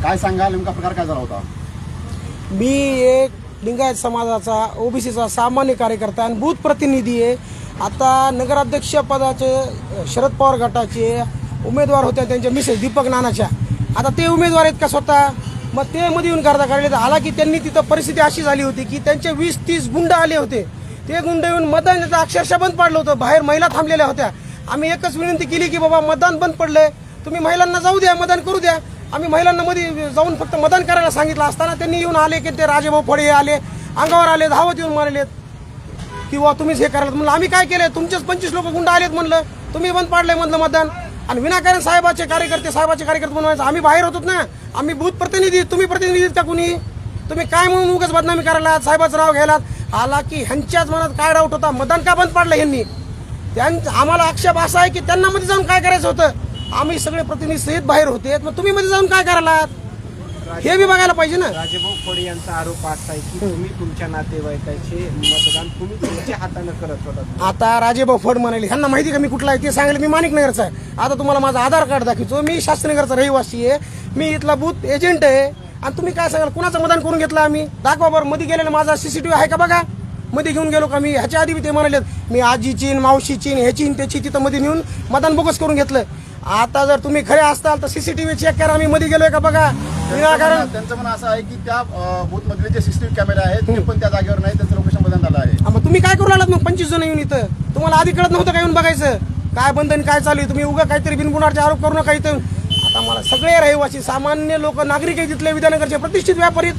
काय सांगाल, नेमका प्रकार काय झाला होता? मी एक लिंगायत समाजाचा ओबीसीचा सामान्य कार्यकर्ता आणि बूथ प्रतिनिधी आहे. आता नगराध्यक्ष पदाचे शरद पवार गटाचे उमेदवार होते, त्यांच्या मिसेस दीपक नानाच्या. आता ते उमेदवार आहेत का स्वतः, मग ते मध्ये येऊन करता काढले. हालाकी त्यांनी तिथं परिस्थिती अशी झाली होती की त्यांचे 20-30 गुंड आले होते. ते गुंड येऊन मतदानाचं अक्षरशः बंद पाडलं होतं. बाहेर महिला थांबलेल्या होत्या. आम्ही एकच विनंती केली की बाबा मतदान बंद पडलंय, तुम्ही महिलांना जाऊ द्या, मतदान करू द्या. आम्ही महिलांना मध्ये जाऊन फक्त मतदान करायला सांगितलं असताना त्यांनी येऊन आले की ते राजेभाऊ फडे आले, अंगावर आले, धावत येऊन मारलेत किंवा तुम्हीच हे करायला. म्हणलं आम्ही काय केलं, तुमचेच 25 लोक गुंड आलेत, म्हणलं तुम्ही बंद पाडलंय म्हणलं मतदान. आणि विनाकारण साहेबाचे कार्यकर्ते बनवायचं. आम्ही बाहेर होतो ना, आम्ही बूथ प्रतिनिधी, तुम्ही प्रतिनिधी का कुणी, तुम्ही काय म्हणून उगाच बदनामी करायला, साहेबाचं नाव घ्यायला. हालाकी ह्यांच्याच मनात काय डाऊट होता, मतदान का बंद पाडलं ह्यांनी. आम्हाला आक्षेप असा आहे की त्यांना मध्ये जाऊन काय करायचं होतं. आम्ही सगळे प्रतिनिधी सहित बाहेर होते, मग तुम्ही मध्ये जाऊन काय करायला, हे बी बघायला पाहिजे ना. राजेभाऊ फडे यांचा आरोप असा आहे की तुम्ही तुमच्या नातेवाईकाचे मतदान तुम्ही तुमच्या हाताने करत होता. आता राजेभाऊ फड म्हणाले, ह्यांना माहिती का मी कुठला आहे ते सांगायला. मी माणिकनगरचा आहे. आता तुम्हाला माझं आधार कार्ड दाखवतो, मी शास्त्रीनगरचा रहिवासी आहे, मी इथला बूथ एजंट आहे. आणि तुम्ही काय सांगाल, कुणाचं मतदान करून घेतलं आम्ही, दाखवा बरं. मध्ये गेलेला माझा सीसीटीव्ही आहे का बघा, मध्ये घेऊन गेलो का मी. ह्याच्या आधी ते म्हणाले मी आजीची मावशीची ह्याची त्याची तिथं मध्ये नेऊन मतदान बोगस करून घेतलं. आता जर तुम्ही खरे असताल तर सीसीटीव्ही चेक करा, आम्ही मध्ये गेलोय का बघा. विनाकारण त्यांचं म्हणणं असं आहे की त्या बूथ मधले जे सीसीटीव्ही कॅमेरे आहेत ते पण त्या जागेवर नाही, त्यांचं लोकेशन बदलण्यात आलं आहे. मग तुम्ही काय करू लागलात मग 25 जण येऊन इथं, तुम्हाला आधी कळत नव्हतं का येऊन बघायचं काय बंधन काय चालू आहे. तुम्ही उगा काहीतरी बिनबुडाचे आरोप करू नका इथं. आता मला सगळे रहिवासी सामान्य लोक नागरिक आहे तिथले, विद्यानगरचे प्रतिष्ठित व्यापारी,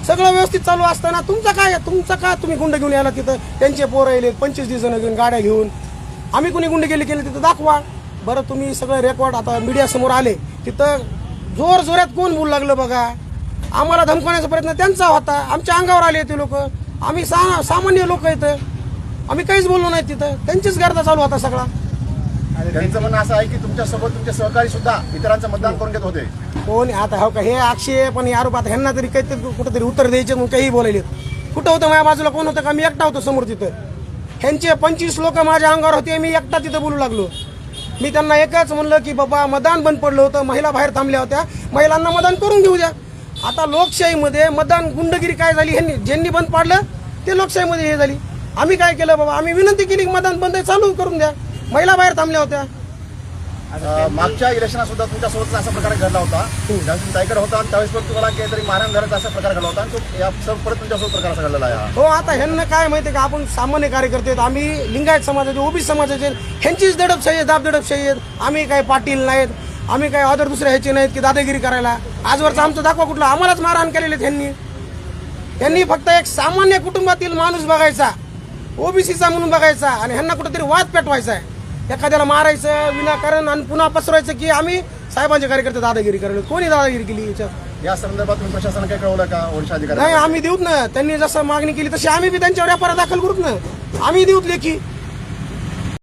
सगळं व्यवस्थित चालू असताना तुमचं का तुम्ही गुंड घेऊन यायला तिथं. त्यांचे पोरं येले 25 जण घेऊन गाड्या घेऊन. आम्ही कुणी गुंड केले तिथं दाखवा बरं. तुम्ही सगळं रेकॉर्ड आता मीडिया समोर आले, तिथं जोर जोरात कोण बोलू लागलं बघा. आम्हाला धमकवण्याचा प्रयत्न त्यांचा होता, आमच्या अंगावर आले ते लोक. आम्ही सामान्य लोक आहेत, आम्ही काहीच बोललो नाही तिथं. त्यांचीच गर्दा चालू होता सगळा. त्यांचं म्हणणं असं आहे की तुमच्यासोबत तुमचे सहकारी सुद्धा इतरांचं मतदान करून घेत होते. कोण आता हो का हे आक्षेप आणि आरोप, आता ह्यांना तरी काहीतरी कुठंतरी उत्तर द्यायचे म्हणून काही बोलायले. कुठं होतं माझ्या बाजूला, कोण होतं का, मी एकटा होतो समोर तिथं. ह्यांचे 25 लोक माझ्या अंगावर होते, मी एकटा तिथं बोलू लागलो. मी त्यांना एकच म्हणलं की बाबा मतदान बंद पडलं होतं, महिला बाहेर थांबल्या होत्या, महिलांना मतदान करून घेऊ द्या. आता लोकशाहीमध्ये मतदान गुंडगिरी काय झाली, ज्यांनी बंद पाडलं ते लोकशाहीमध्ये हे झाली. आम्ही काय केलं बाबा, आम्ही विनंती केली की मतदान बंद चालू करून द्या, महिला बाहेर थांबल्या होत्या. मागच्या इलेक्शनात सुद्धा तुमच्यासोबत असा प्रकार घडला होता, ज्यावेळेस ताईकडे होता आणि त्यावेळेस पण तुम्हाला काहीतरी मारण घराचा असा प्रकार घडला होता आणि तो या परत तुमच्यासोबत प्रकार असा घडलेला आहे. हो, आता ह्यांना काय माहिती का, आपण सामान्य कार्यकर्ते आहेत, आम्ही लिंगायत समाजाचे, ओबीसी समाजाचे, ह्यांचीच दडपशाही आहे, दाबदडपशाही आहेत. आम्ही काय पाटील नाहीत, आम्ही काय अदर दुसऱ्या ह्याचे नाहीत की दादागिरी करायला. आजवरचं आमचं दाखवा कुठला, आम्हालाच मारहाण केलेले त्यांनी फक्त एक सामान्य कुटुंबातील माणूस बघायचा, ओबीसीचा म्हणून बघायचा आणि ह्यांना कुठेतरी वाद पेटवायचा आहे, एखाद्याला मारायचं विनाकारण आणि पुन्हा पसरवायचं की आम्ही साहेबांचे कार्यकर्ते दादागिरी करायला. कोणी दादागिरी केली याच्यात? या संदर्भात तुम्ही प्रशासनाला काय कळवलं का, ओडिशा अधिकारी? नाही, आम्ही देऊत ना, त्यांनी जसं मागणी केली तशी आम्ही बी त्यांच्यावर व्यापार दाखल करूत ना, आम्ही देऊत लेखी.